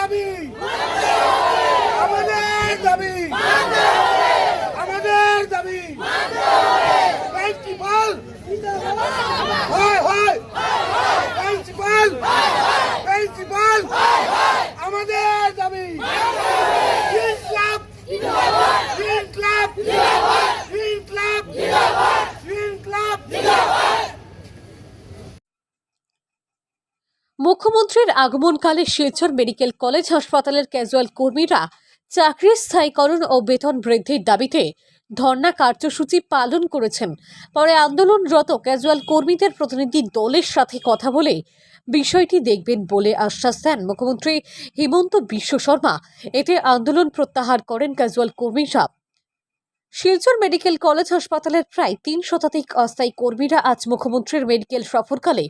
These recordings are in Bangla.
দাবি আমাদের দাবি আমাদের দাবি প্রিন্সিপাল হয় হয় প্রিন্সিপাল প্রিন্সিপাল আমাদের দাবি ইনকলাব ইনকলাব ইনকলাব ইনকলাব। মুখ্যমন্ত্রীর আগমনকালে শিলচর মেডিকেল কলেজ হাসপাতালের ক্যাজুয়াল কর্মীরা চাকরির স্থায়ীকরণ ও বেতন বৃদ্ধির দাবিতে ধর্ণা কার্যসূচি পালন করেছেন। পরে আন্দোলনরত ক্যাজুয়াল কর্মীদের প্রতিনিধি দলের সাথে কথা বলে বিষয়টি দেখবেন বলে আশ্বাস দেন মুখ্যমন্ত্রী হিমন্ত বিশ্ব শর্মা। এতে আন্দোলন প্রত্যাহার করেন ক্যাজুয়াল কর্মীরা। শিলচর মেডিকেল কলেজ হাসপাতালের প্রায় 3 শতাধিক অস্থায়ী কর্মীরা আজ মুখ্যমন্ত্রীর মেডিকেল সফরকালে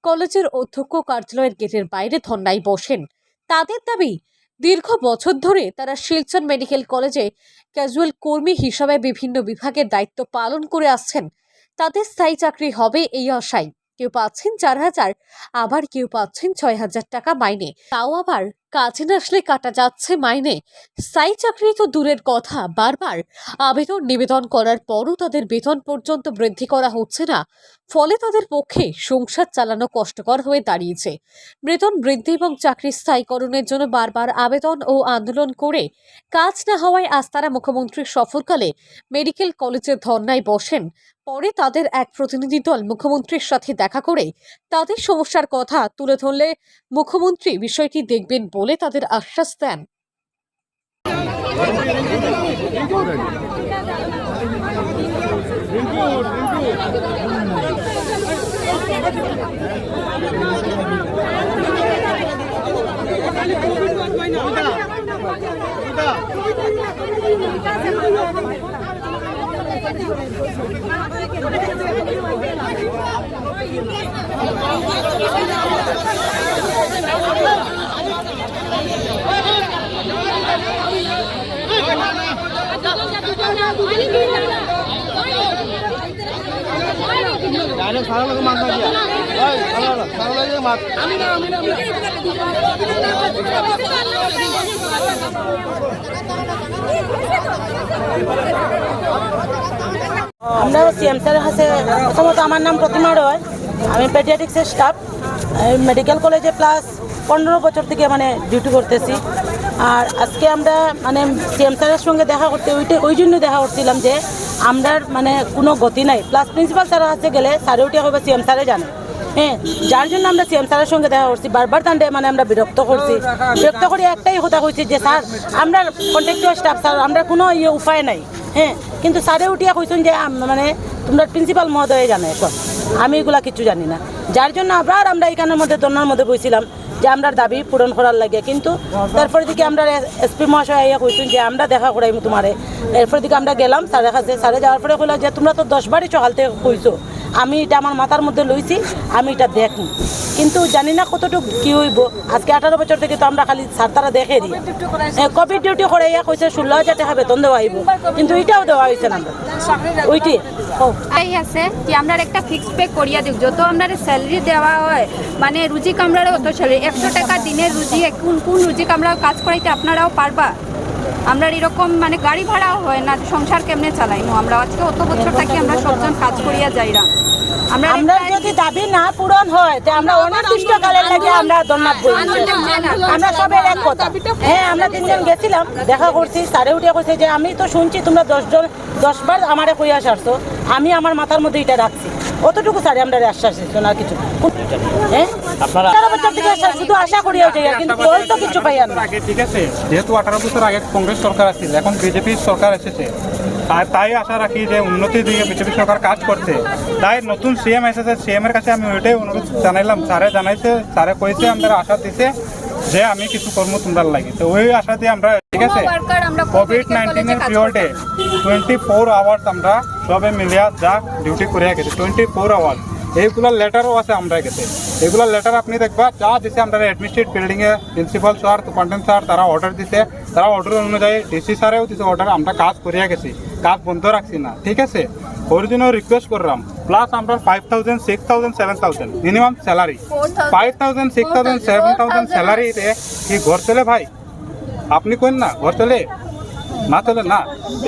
কলেজের অধ্যক্ষ কার্যালয়ের গেটের বাইরে ধর্নায় বসেন। তাদের দাবি, দীর্ঘ বছর ধরে তারা শিলচর মেডিকেল কলেজে ক্যাজুয়াল কর্মী হিসাবে বিভিন্ন বিভাগের দায়িত্ব পালন করে আসছেন। তাদের স্থায়ী চাকরি হবে এই আশায়। কেউ পাচ্ছেন 4,000, আবার কেউ পাচ্ছেন 6,000 টাকা মাইনে, তাও আবার কাজে না আসলে কাটা যাচ্ছে মাইনে। স্থায়ী চাকরি তো দূরের কথা, বারবার আবেদন নিবেদন করার পরও তাদের বেতন পর্যন্ত বৃদ্ধি করা হচ্ছে না। ফলে তাদের পক্ষে সংসার চালানো কষ্টকর হয়ে দাঁড়িয়েছে। বেতন বৃদ্ধি এবং চাকরি স্থায়ীকরণের জন্য বারবার আবেদন ও আন্দোলন করে কাজ না হওয়ায় আজ তারা মুখ্যমন্ত্রীর সফরকালে মেডিকেল কলেজের ধর্নায় বসেন। পরে তাদের এক প্রতিনিধি দল মুখ্যমন্ত্রীর সাথে দেখা করে তাদের সমস্যার কথা তুলে ধরলে মুখ্যমন্ত্রী বিষয়টি দেখবেন বলে তাদের আশ্বাস দেন। আমরা সিএম স্যারের কাছে প্রথমত আমার নাম প্রতিমা রয়, আমি পেডিয়াট্রিক্সের স্টাফ মেডিকেল কলেজে প্লাস 15 বছর থেকে ডিউটি করতেছি। আর আজকে আমরা সিএম স্যারের সঙ্গে দেখা করতে ওই জন্য দেখা করছিলাম যে আমরা কোনো গতি নাই, প্লাস প্রিন্সিপাল স্যারের কাছে গেলে স্যারে উঠে হবে সিএম স্যারে জানে। হ্যাঁ, যার জন্য আমরা সিএম স্যারের সঙ্গে দেখা করছি, বারবার তান্ডে আমরা বিরক্ত করছি। বিরক্ত করে একটাই কথা কইছি যে স্যার আমরা কন্ট্রাক্টর স্টাফ, স্যার আমরা কোনো উপায় নাই। হ্যাঁ, কিন্তু স্যারে উঠিয়া কইছেন যে তোমরা প্রিন্সিপাল মহোদয় জানে, এখন আমি এগুলা কিছু জানি না। যার জন্য আবার আমরা এখানের মধ্যে দন্যার মধ্যে বইছিলাম যে আমরা দাবি পূরণ করার লাগে। কিন্তু তারপরে দিকে আমরা এসপি মহাশয় আইয়া কইছেন যে আমরা দেখা করাইম তোমারে। এরপর দিকে আমরা গেলাম স্যারের কাছে। স্যারে যাওয়ার পরে কইল যে তোমরা তো 10 বারই সকাল থেকে কইছো, আমি এটা আমার মাথার মধ্যে লইছি, আমি এটা দেখুন, কিন্তু জানি না কতটুকু কি হইব। আজকে 18 বছর থেকে তো আমরা খালি স্যার তারা দেখে দিই। কোভিড ডিউটি করাইয়া কইছে 16,000 টাকা বেতন দেওয়া হইব, কিন্তু এটাও দেওয়া হয়েছে না। ওইটি আছে কি আমরা একটা ফিক্সড পে করিয়া দিই, যত আমরা স্যালারি দেওয়া হয় রুজি কামড়ারও অত স্যালারি 100 টাকা দিনের রুজি। কোন রুজি কামড়া কাজ করাইতে আপনারাও পারবা? আমরা এরকম গাড়ি ভাড়াও হয় না, সংসার কেমনে চালাইনো? আমরা আজকে অত বছর থাকি আমরা সবজন কাজ করিয়া যাইরা। আমরা যদি দাবি না পূরণ হয় তো আমরা অনির্দিষ্টকালের লাগে আমরা ধন্যবাদ বলি। আমরা সবের এক কথা। হ্যাঁ, আমরা 3 জন গেছিলাম, দেখা করছি। স্যারে উঠে কইছে যে আমি তো শুনছি তোমরা 10 বার আমারে কইয়া সারছো, আমি আমার মাথার মধ্যে এটা রাখছি। অতটুকু স্যারে আমরা আশ্বাস দিচ্ছি না কিছু। হ্যাঁ, আপনারা শুধু আশা করিয়া যাই, কিন্তু ফল তো কিছু পাই না। ঠিক আছে, যেহেতু 18 বছর আগে কংগ্রেস সরকার আছিল, এখন বিজেপি সরকার এসেছে, তাই আশা রাখি যে উন্নতির দিকে বিজেপি সরকার কাজ করছে। তাই নতুন সিএম এসেছে, সিএম এর কাছে আমি ওইটাই অনুরোধ জানাইলাম। স্যারে জানাইছে, স্যারে কইছে আমরা আশা দিছে যে আমি কিছু কর্ম তোমরা লাগে, তো ওই আশা দিয়ে আমরা ঠিক আছে কোভিড-19 এর পিরিয়ডে 24 আওয়ার্স আমরা সবে মিলিয়া যা ডিউটি করিয়া গেছে 24 আওয়ার্স। এইগুলোর লেটারও আছে আমরা গেছে, এগুলোর লেটার আপনি দেখবা যা দিছে আমরা অ্যাডমিনিস্ট্রেটিভ বিল্ডিংয়ে প্রিন্সিপাল স্যার, সুপারিনটেন্ডেন্ট স্যার তারা অর্ডার দিছে, তারা অর্ডার অনুযায়ী ডিসি স্যারেও দিছে অর্ডার, আমরা কাজ করিয়া গেছি, কাজ বন্ধ রাখছি না। ঠিক আছে, ওর জন্য রিকোয়েস্ট করলাম প্লাস আমরা 5,000 6,000 7,000 মিনিমাম স্যালারি 5,000 6,000 7,000 স্যালারিতে কি ঘর চলে ভাই? আপনি কোন না ঘর চলে না চলে না।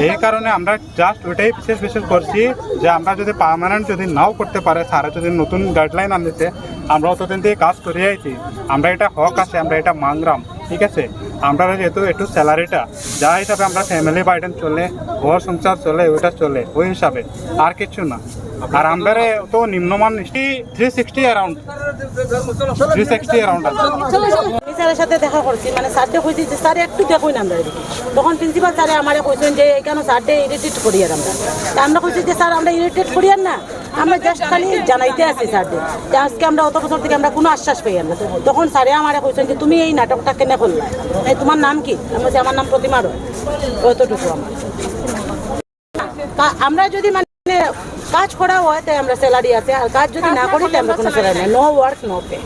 এই কারণে আমরা জাস্ট ওইটাই বিশেষ করছি যে আমরা যদি পার্মানেন্ট যদি নাও করতে পারে, স্যারা যদি নতুন গাইডলাইন আনতেছে, আমরা অতদিন থেকে কাজ করে আইছি, আমরা এটা হক আছে, আমরা এটা মাংরাম, ঠিক আছে। আমরা যেহেতু একটু স্যালারিটা যা হিসাবে আমরা ফ্যামিলি বাইডেন চলে, ঘর সংসার চলে, ওইটা চলে ওই হিসাবে, আর কিছু না। আর আমরা তো নিম্নমান 360 অ্যারাউন্ড 360 অ্যারাউন্ড আছে। আমি স্যারের সাথে দেখা করছি, মানে স্যারকে কইছি যে স্যার একটু দেখুন আমরা এদিকে। তখন প্রিন্সিপাল স্যারে আমারে কইছেন যে এখানে স্যারকে ইরিটেট করি আর আমরা। তা আমরা কইছি যে স্যার আমরা ইরিটেট করি আর না, আমরা জাস্ট খালি জানাইতে আসি স্যারকে যে আজকে আমরা অত বছর থেকে আমরা কোনো আশ্বাস পাই না। তখন স্যারে আমারে কইছেন যে তুমি এই নাটকটা কেন করলে, এই তোমার নাম কি? আমি বলছি আমার নাম প্রতিমা রয়, অতটুকু আমার। আমরা যদি মানে কাজ করা হয় তাই আমরা স্যালারি আছে, আর কাজ যদি না করি তাই আমরা কোনো স্যালারি নেই। No work no pay.